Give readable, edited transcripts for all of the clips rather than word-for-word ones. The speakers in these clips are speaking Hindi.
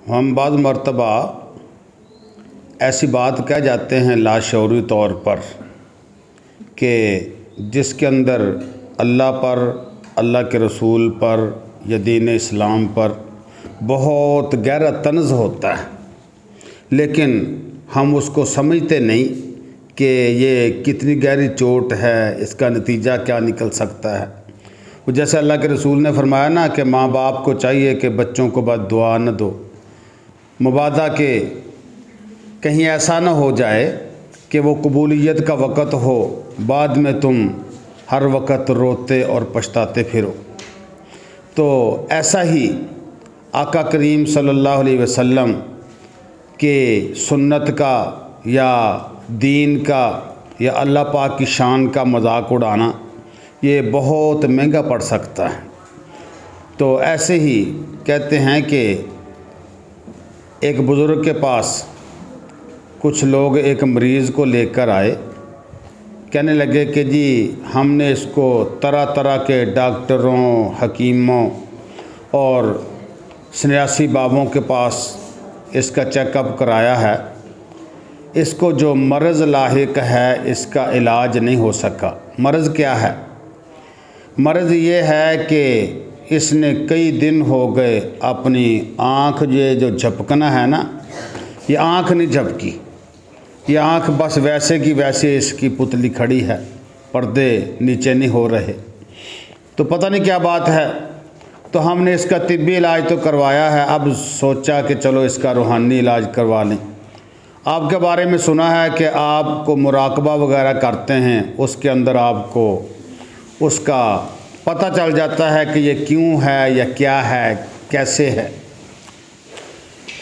हम बाद मर्तबा ऐसी बात कह जाते हैं लाशऊरी तौर पर कि जिसके अंदर अल्लाह पर, अल्लाह के रसूल पर या दीन इस्लाम पर बहुत गहरा तंज़ होता है, लेकिन हम उसको समझते नहीं कि ये कितनी गहरी चोट है, इसका नतीजा क्या निकल सकता है। जैसे अल्लाह के रसूल ने फरमाया ना कि माँ बाप को चाहिए कि बच्चों को बस दुआ न दो, मुबादा के कहीं ऐसा ना हो जाए कि वो कबूलियत का वक़्त हो, बाद में तुम हर वक़्त रोते और पछताते फिरो। तो ऐसा ही आका करीम सल्लल्लाहु अलैहि वसल्लम के सुन्नत का या दीन का या अल्लाह पाक की शान का मजाक उड़ाना ये बहुत महंगा पड़ सकता है। तो ऐसे ही कहते हैं कि एक बुज़ुर्ग के पास कुछ लोग एक मरीज़ को लेकर आए, कहने लगे कि जी हमने इसको तरह तरह के डॉक्टरों, हकीमों और सन्यासी बाबों के पास इसका चेकअप कराया है, इसको जो मर्ज़ लाहिक है इसका इलाज नहीं हो सका। मर्ज़ क्या है? मर्ज़ ये है कि इसने कई दिन हो गए अपनी आँख ये जो झपकना है ना, ये आँख नहीं झपकी, ये आँख बस वैसे की वैसे इसकी पुतली खड़ी है, पर्दे नीचे नहीं हो रहे। तो पता नहीं क्या बात है। तो हमने इसका तिब्बी इलाज तो करवाया है, अब सोचा कि चलो इसका रूहानी इलाज करवा लें। आपके बारे में सुना है कि आपको मुराकबा वगैरह करते हैं, उसके अंदर आपको उसका पता चल जाता है कि ये क्यों है या क्या है, कैसे है।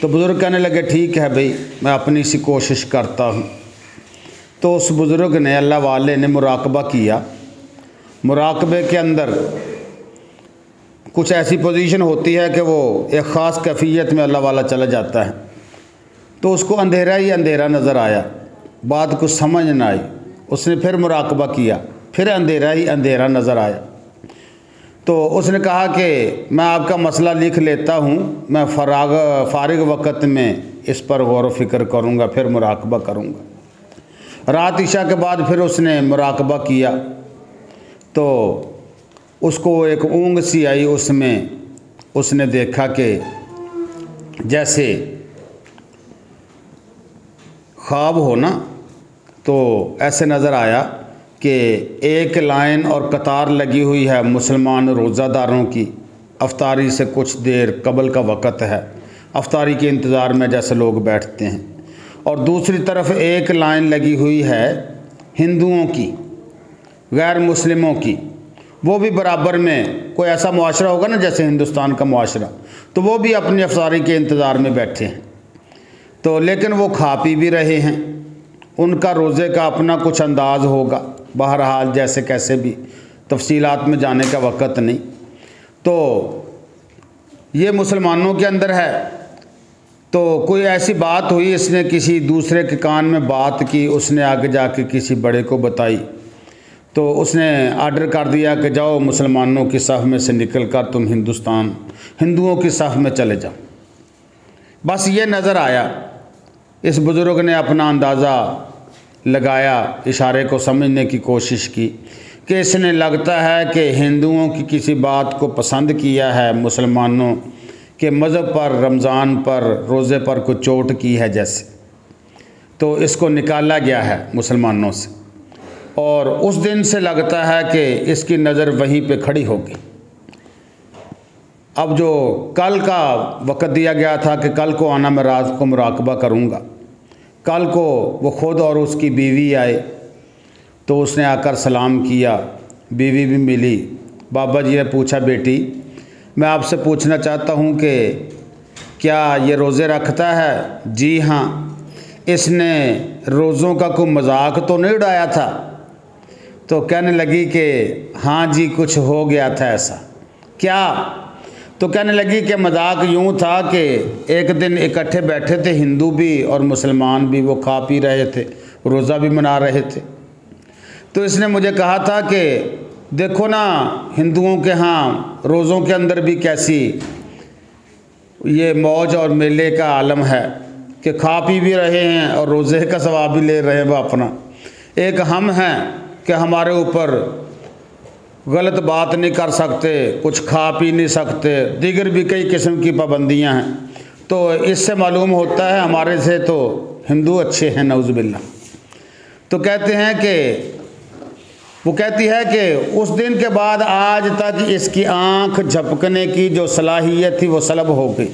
तो बुज़ुर्ग कहने लगे ठीक है भाई, मैं अपनी सी कोशिश करता हूँ। तो उस बुज़ुर्ग ने, अल्लाह वाले ने मुराकबा किया। मुराकबे के अंदर कुछ ऐसी पोजीशन होती है कि वो एक ख़ास कैफियत में अल्लाह वाला चला जाता है। तो उसको अंधेरा ही अंधेरा नज़र आया, बात कुछ समझ ना आई। उसने फिर मुराकबा किया, फिर अंधेरा ही अंधेरा नज़र आया। तो उसने कहा कि मैं आपका मसला लिख लेता हूँ, मैं फारिग वक़्त में इस पर गौर व फिक्र करूँगा, फिर मुराकबा करूँगा। रात इशा के बाद फिर उसने मुराकबा किया तो उसको एक ऊँग सी आई, उसमें उसने देखा कि जैसे ख्वाब हो ना, तो ऐसे नज़र आया कि एक लाइन और कतार लगी हुई है मुसलमान रोज़ादारों की। अफ्तारी से कुछ देर कबल का वक़्त है, अफ्तारी के इंतज़ार में जैसे लोग बैठते हैं। और दूसरी तरफ एक लाइन लगी हुई है हिंदुओं की, गैर मुस्लिमों की। वो भी बराबर में, कोई ऐसा मुआशरा होगा ना जैसे हिंदुस्तान का मुआशरा, तो वो भी अपनी अफ्तारी के इंतज़ार में बैठे हैं। तो लेकिन वो खा पी भी रहे हैं, उनका रोज़े का अपना कुछ अंदाज़ होगा। बहरहाल जैसे कैसे भी, तफसीलात में जाने का वक़्त नहीं। तो ये मुसलमानों के अंदर है। तो कोई ऐसी बात हुई, इसने किसी दूसरे के कान में बात की, उसने आगे जाके किसी बड़े को बताई। तो उसने आर्डर कर दिया कि जाओ मुसलमानों की सफ़ में से निकल कर तुम हिंदुओं की सफ़ में चले जाओ। बस ये नज़र आया। इस बुज़ुर्ग ने अपना अंदाज़ा लगाया, इशारे को समझने की कोशिश की कि इसने लगता है कि हिंदुओं की किसी बात को पसंद किया है, मुसलमानों के मज़हब पर, रमज़ान पर, रोज़े पर कुछ चोट की है जैसे। तो इसको निकाला गया है मुसलमानों से, और उस दिन से लगता है कि इसकी नज़र वहीं पे खड़ी होगी। अब जो कल का वक़्त दिया गया था कि कल को आना, मैं रात को मुराकबा करूँगा, कल को वो ख़ुद और उसकी बीवी आए। तो उसने आकर सलाम किया, बीवी भी मिली। बाबा जी ने पूछा, बेटी मैं आपसे पूछना चाहता हूँ कि क्या ये रोज़े रखता है? जी हाँ। इसने रोज़ों का कोई मजाक तो नहीं उड़ाया था? तो कहने लगी कि हाँ जी, कुछ हो गया था ऐसा। क्या? तो कहने लगी कि मजाक यूँ था कि एक दिन इकट्ठे बैठे थे हिंदू भी और मुसलमान भी, वो खा पी रहे थे, रोज़ा भी मना रहे थे। तो इसने मुझे कहा था कि देखो ना, हिंदुओं के यहाँ रोज़ों के अंदर भी कैसी ये मौज और मेले का आलम है कि खा पी भी रहे हैं और रोज़े का सवाब भी ले रहे हैं वो अपना। एक हम हैं कि हमारे ऊपर गलत बात नहीं कर सकते, कुछ खा पी नहीं सकते, दीगर भी कई किस्म की पाबंदियां हैं। तो इससे मालूम होता है हमारे से तो हिंदू अच्छे हैं, नौज़ुबिल्लाह। तो कहते हैं कि वो कहती है कि उस दिन के बाद आज तक इसकी आँख झपकने की जो सलाहियत थी वो सलब हो गई।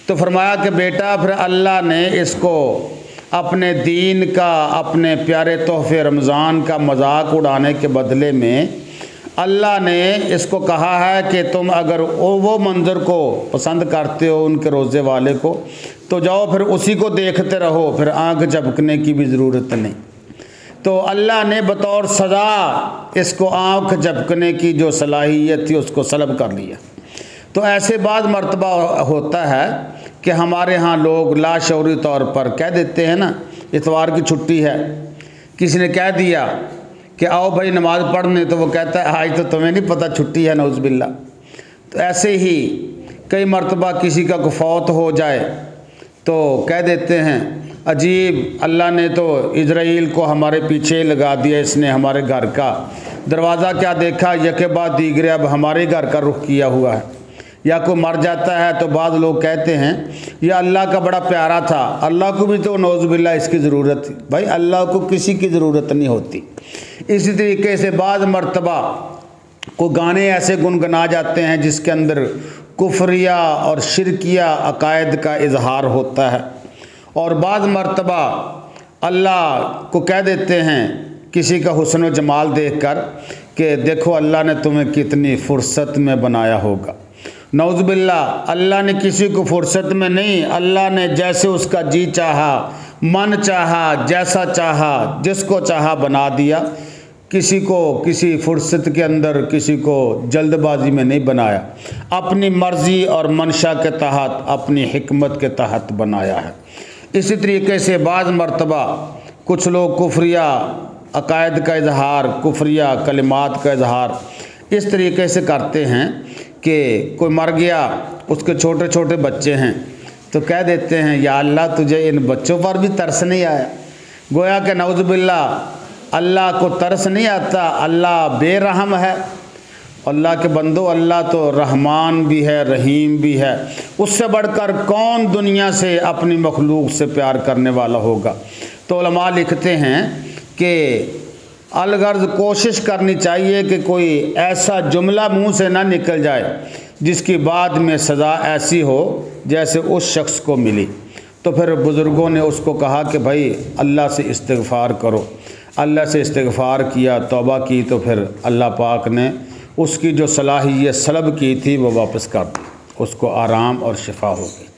तो फरमाया कि बेटा फिर अल्लाह ने इसको अपने दीन का, अपने प्यारे तोहफ़े रमज़ान का मजाक उड़ाने के बदले में अल्लाह ने इसको कहा है कि तुम अगर वो मंज़र को पसंद करते हो उनके रोज़े वाले को, तो जाओ फिर उसी को देखते रहो, फिर आँख झपकने की भी ज़रूरत नहीं। तो अल्लाह ने बतौर सज़ा इसको आँख झपकने की जो सलाहियत थी उसको सलब कर लिया। तो ऐसे बाद मर्तबा होता है कि हमारे यहाँ लोग लाशऊरी तौर पर कह देते हैं ना, इतवार की छुट्टी है, किसी ने कह दिया कि आओ भाई नमाज़ पढ़ने, तो वो कहता है आज तो तुम्हें नहीं पता छुट्टी है, नौज़ुबिल्लाह। तो ऐसे ही कई मर्तबा किसी का फौत हो जाए तो कह देते हैं अजीब, अल्लाह ने तो इजराइल को हमारे पीछे लगा दिया, इसने हमारे घर का दरवाज़ा क्या देखा यके बाद दीगरे अब हमारे घर का रुख किया हुआ है। या कोई मर जाता है तो बाद लोग कहते हैं यह अल्लाह का बड़ा प्यारा था, अल्लाह को भी तो नौज़ुबिल्लाह इसकी ज़रूरत थी। भाई अल्लाह को किसी की ज़रूरत नहीं होती। इसी तरीके से बाद मर्तबा को गाने ऐसे गुनगुना जाते हैं जिसके अंदर कुफरिया और शिरकिया अकायद का इजहार होता है, और बाद मर्तबा अल्लाह को कह देते हैं किसी का हुस्न व जमाल देखकर कि देखो अल्लाह ने तुम्हें कितनी फ़ुर्सत में बनाया होगा। नौज़ुबिल्लाह, अल्लाह ने किसी को फ़ुर्सत में नहीं, अल्लाह ने जैसे उसका जी चाहा, मन चाहा, जैसा चाहा, जिसको चाहा बना दिया। किसी को किसी फ़ुर्सत के अंदर, किसी को जल्दबाजी में नहीं बनाया, अपनी मर्ज़ी और मंशा के तहत, अपनी हिकमत के तहत बनाया है। इसी तरीके से बाज़ मर्तबा कुछ लोग कुफरिया अकायद का इजहार, कुफरिया कलिमात का इजहार इस तरीके से करते हैं कि कोई मर गया, उसके छोटे छोटे बच्चे हैं, तो कह देते हैं या अल्लाह तुझे इन बच्चों पर भी तरस नहीं आया। गोया कि नौज़ुबिल्लाह अल्लाह को तरस नहीं आता, अल्लाह बेरहम है। अल्लाह के बंदो, अल्लाह तो रहमान भी है, रहीम भी है, उससे बढ़कर कौन दुनिया से अपनी मखलूक से प्यार करने वाला होगा। तो उलमा लिखते हैं कि अलगर्ज कोशिश करनी चाहिए कि कोई ऐसा जुमला मुंह से ना निकल जाए जिसकी बाद में सज़ा ऐसी हो जैसे उस शख्स को मिली। तो फिर बुज़ुर्गों ने उसको कहा कि भाई अल्लाह से इस्तिग़फ़ार करो। अल्लाह से इस्तिग़फ़ार किया, तौबा की, तो फिर अल्लाह पाक ने उसकी जो सलाहियत सलब की थी वो वापस कर दी, उसको आराम और शिफा हो गई।